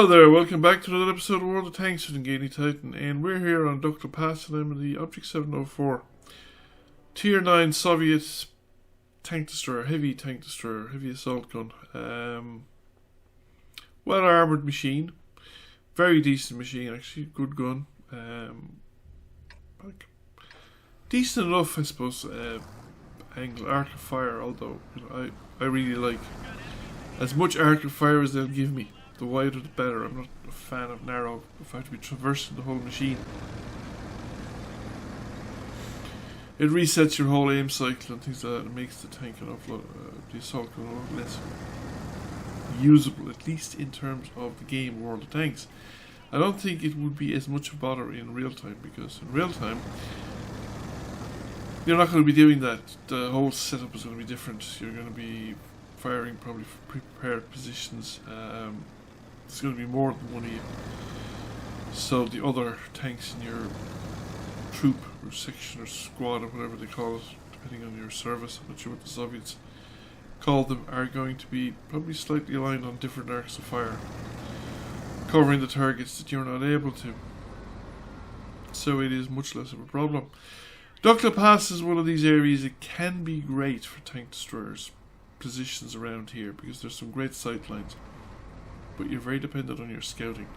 Hello there, welcome back to another episode of World of Tanks with Gainy Titan, and we're here on Dukla Pass and I'm in the Object 704 Tier 9 Soviet tank destroyer, heavy tank destroyer, heavy assault gun. Well armoured machine, very decent machine actually, good gun. Like, decent enough I suppose, angle, arc of fire, although you know, I really like as much arc of fire as they'll give me. The wider the better. I'm not a fan of narrow, if I have to be traversing the whole machine. It resets your whole aim cycle and things like that. It makes the tank an awful lot, the assault gun a lot less usable, at least in terms of the game World of Tanks. I don't think it would be as much a bother in real time, because in real time you're not going to be doing that. The whole setup is going to be different. You're going to be firing probably from pre-prepared positions. There's going to be more than one of you. So the other tanks in your troop or section or squad or whatever they call it, depending on your service, I'm not sure what the Soviets call them, are going to be probably slightly aligned on different arcs of fire, covering the targets that you're not able to. So it is much less of a problem. Dukla Pass is one of these areas. It can be great for tank destroyers positions around here because there's some great sight lines, but you're very dependent on your scouting,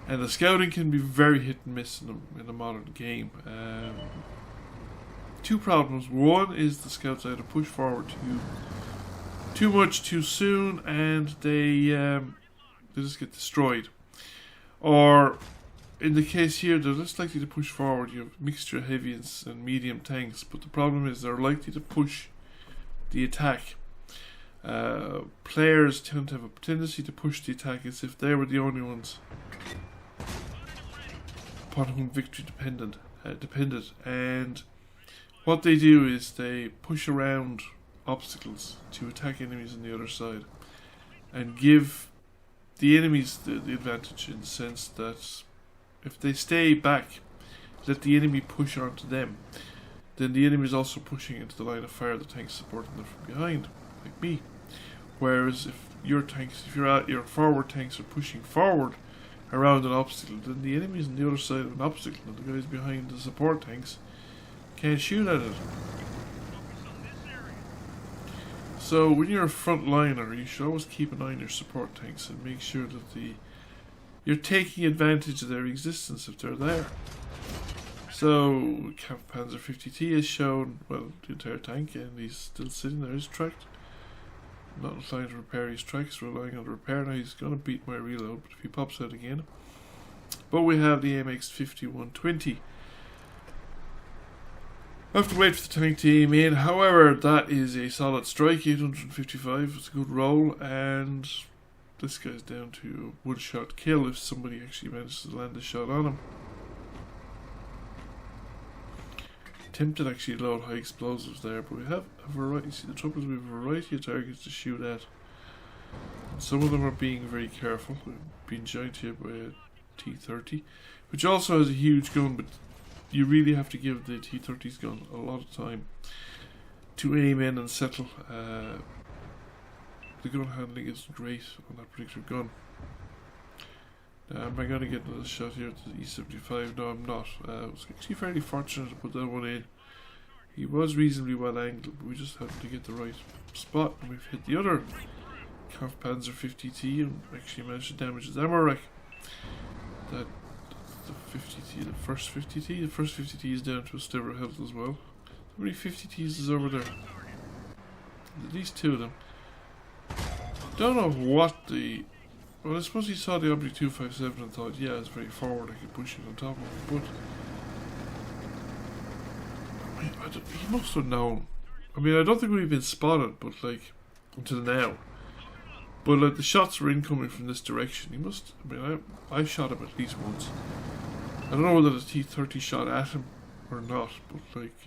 and the scouting can be very hit and miss in a modern game. Two problems. One is the scouts either push forward too much too soon and they just get destroyed, or in the case here they're less likely to push forward. You have a mixture of heavy and medium tanks, but the problem is they're likely to push the attack. Players tend to have a tendency to push the attack as if they were the only ones upon whom victory depended, and what they do is they push around obstacles to attack enemies on the other side and give the enemies the advantage, in the sense that if they stay back, let the enemy push onto them, then the enemy is also pushing into the line of fire, the tanks supporting them from behind, like me. Whereas if your forward tanks are pushing forward around an obstacle, then the enemies on the other side of an obstacle and the guys behind the support tanks can't shoot at it. So when you're a frontliner, you should always keep an eye on your support tanks and make sure that you're taking advantage of their existence if they're there. So Panzer 50T has shown, well, the entire tank, and he's still sitting there, he's tracked. Not inclined to repair his tracks, relying on the repair. Now he's going to beat my reload, but if he pops out again. But we have the MX-50-120. I have to wait for the tank to aim in. However, that is a solid strike, 855. It's a good roll, and this guy's down to a one-shot kill if somebody actually manages to land a shot on him. Tempted actually to load high explosives there, but we have a variety. See, the trouble is we have a variety of targets to shoot at. Some of them are being very careful, being joined here by a T-30, which also has a huge gun, but you really have to give the T-30's gun a lot of time to aim in and settle. The gun handling isn't great on that particular gun. Am I going to get another shot here at the E75? No, I'm not. I was actually fairly fortunate to put that one in. He was reasonably well angled, but we just happened to get the right spot, and we've hit the other Panzer 50T and actually managed to damage his ammo rack. That's the 50T, the first 50T. The first 50T is down to a sliver of health as well. How many 50Ts is over there? At least two of them. Don't know what the... Well, I suppose he saw the Object 257 and thought, yeah, it's very forward, I could push it on top of him, but he must have known. I mean, I don't think we've been spotted, but like, until now. But like, the shots were incoming from this direction. He must, I mean, I shot him at least once. I don't know whether the T-30 shot at him or not, but like,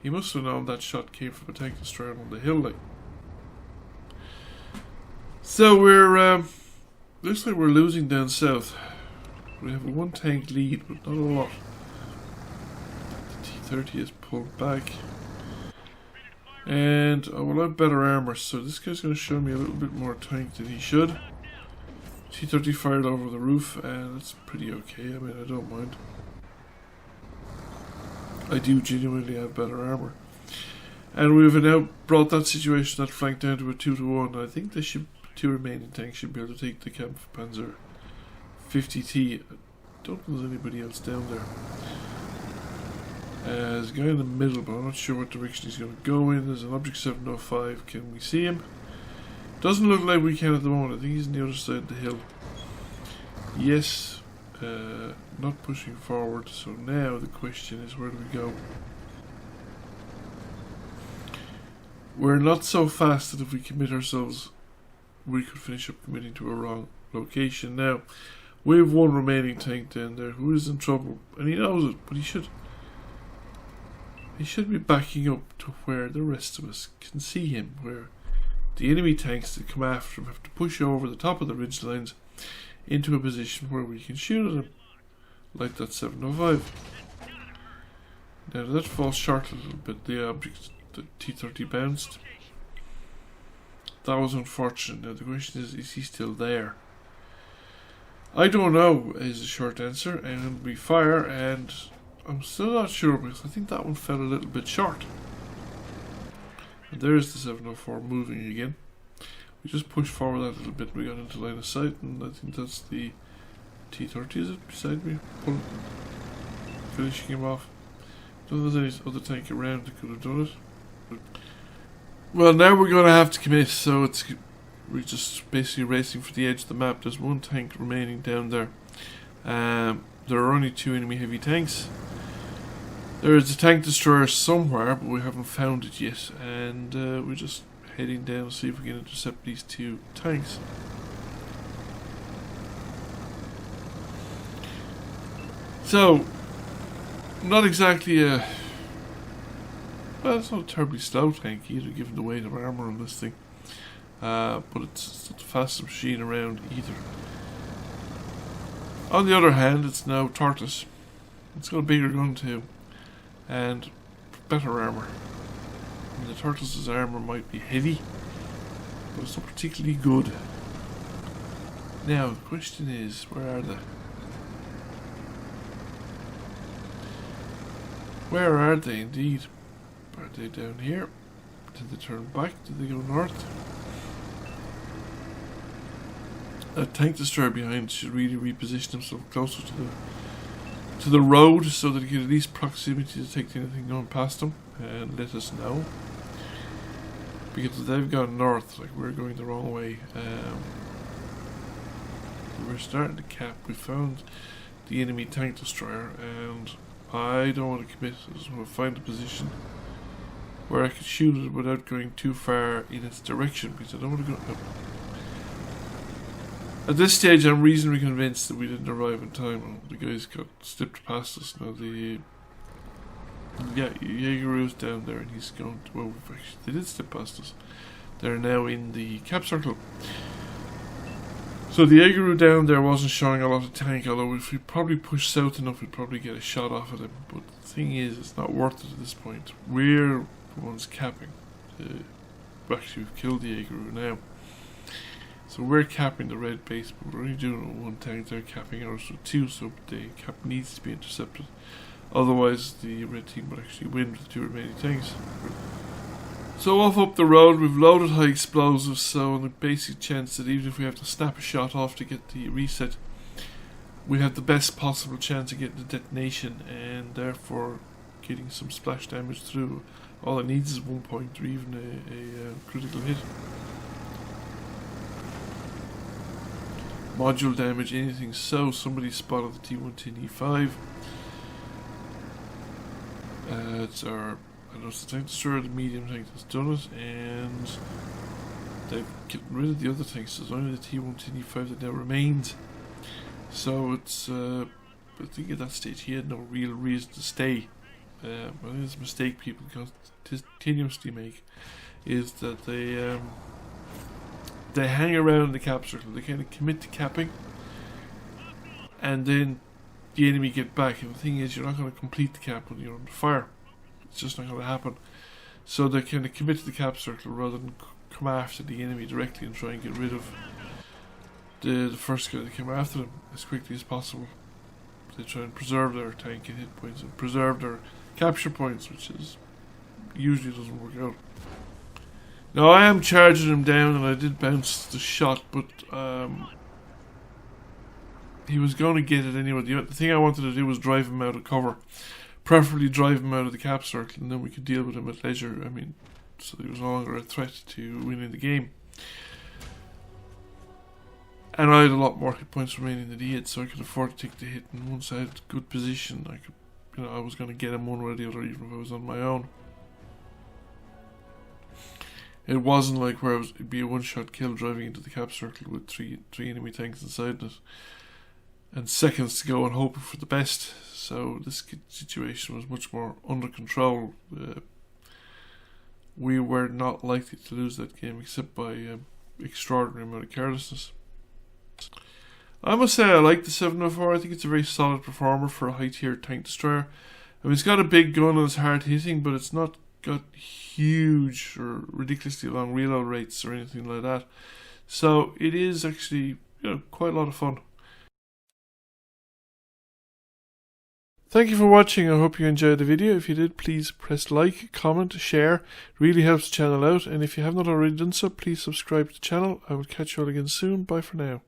he must have known that shot came from a tank destroyer on the hill, like. So we're, looks like we're losing down south. We have a one tank lead, but not a lot. The T-30 is pulled back. And, oh well, I have better armor, so this guy's going to show me a little bit more tank than he should. T-30 fired over the roof, and it's pretty okay. I mean, I don't mind. I do genuinely have better armour. And we've now brought that situation, that flank, down to a 2-1. I think the two remaining tanks should be able to take the Kampfpanzer 50T. I don't think there's anybody else down there. There's a guy in the middle, but I'm not sure what direction he's going to go in. There's an Object 705. Can we see him? Doesn't look like we can at the moment. I think he's on the other side of the hill. Yes. Not pushing forward. So now the question is, where do we go? We're not so fast that if we commit ourselves, we could finish up committing to a wrong location. Now, we have one remaining tank down there who is in trouble, and he knows it, but he should be backing up to where the rest of us can see him, where the enemy tanks that come after him have to push over the top of the ridge lines into a position where we can shoot at him, like that 705. Now that falls short a little bit. The T-30 bounced. That was unfortunate. Now the question is he still there? I don't know is the short answer, and we fire, and I'm still not sure because I think that one fell a little bit short. And there's the 704 moving again. We just pushed forward that little bit, we got into line of sight, and I think that's the T-30, is it, beside me? Finishing him off. Don't think there's any other tank around that could have done it. Well, now we're going to have to commit, so we're just basically racing for the edge of the map. There's one tank remaining down there. There are only 2 enemy heavy tanks. There is a tank destroyer somewhere, but we haven't found it yet, and we're just heading down to see if we can intercept these 2 tanks. So, not exactly a... Well, it's not a terribly slow tank either, given the weight of armour on this thing. But it's not the fastest machine around either. On the other hand, it's now Tortoise. It's got a bigger gun too, and better armour. I mean, the Tortoise's armour might be heavy, but it's not particularly good. Now, the question is, where are they? Where are they indeed? Are they down here? Did they turn back? Did they go north? A tank destroyer behind should really reposition himself closer to the road so that he can at least proximity to take anything going past him and let us know. Because they've gone north, like we're going the wrong way. We're starting to cap. We found the enemy tank destroyer, and I don't want to commit. I just want to find a position where I can shoot it without going too far in its direction, because I don't want to go... At this stage, I'm reasonably convinced that we didn't arrive in time. The guys got slipped past us. Now Jaegeru's down there, and he's going to... Well, actually, they did slip past us. They're now in the cap circle. So the Jaegeru down there wasn't showing a lot of tank, although if we probably push south enough, we'd probably get a shot off at him. But the thing is, it's not worth it at this point. We're the ones capping. Actually, we've killed the Jaegeru now. So we're capping the red base, but we're only doing it with 1 tank. They're capping ours with 2, so the cap needs to be intercepted. Otherwise, the red team would actually win with the 2 remaining tanks. So off up the road, we've loaded high explosives, so on the basic chance that even if we have to snap a shot off to get the reset, we have the best possible chance of getting the detonation and therefore getting some splash damage through. All it needs is 1 point or even a critical hit. Module damage, anything. So somebody spotted the T-110E5. It's our... I know it's the tank destroyer, the medium tank that's done it, and they've gotten rid of the other tanks. There's only the T-110E5 that now remains. So it's... I think at that stage he had no real reason to stay. I think it's a mistake people continuously make, is that they hang around the cap circle. They kind of commit to capping, and then the enemy get back. And the thing is, you're not going to complete the cap when you're under fire. It's just not going to happen. So they kind of commit to the cap circle rather than come after the enemy directly and try and get rid of the first guy that came after them as quickly as possible. They try and preserve their tank and hit points and preserve their capture points, which is usually doesn't work out. Now I am charging him down, and I did bounce the shot, but he was going to get it anyway. The thing I wanted to do was drive him out of cover, preferably drive him out of the cap circle, and then we could deal with him at leisure. I mean, so he was no longer a threat to winning the game. And I had a lot more hit points remaining than he had, so I could afford to take the hit. And once I had good position, I could, I was going to get him one way or the other, even if I was on my own. It wasn't like where it'd be a one-shot kill driving into the cap circle with three enemy tanks inside it, and seconds to go and hoping for the best. So this situation was much more under control. We were not likely to lose that game except by extraordinary amount of carelessness. I must say I like the 704. I think it's a very solid performer for a high-tier tank destroyer. I mean, it's got a big gun and it's hard hitting, but it's not got huge or ridiculously long reload rates or anything like that. So it is actually, quite a lot of fun. Thank you for watching. I hope you enjoyed the video. If you did, please press like, comment, share. It really helps the channel out. And if you have not already done so, please subscribe to the channel. I will catch you all again soon. Bye for now.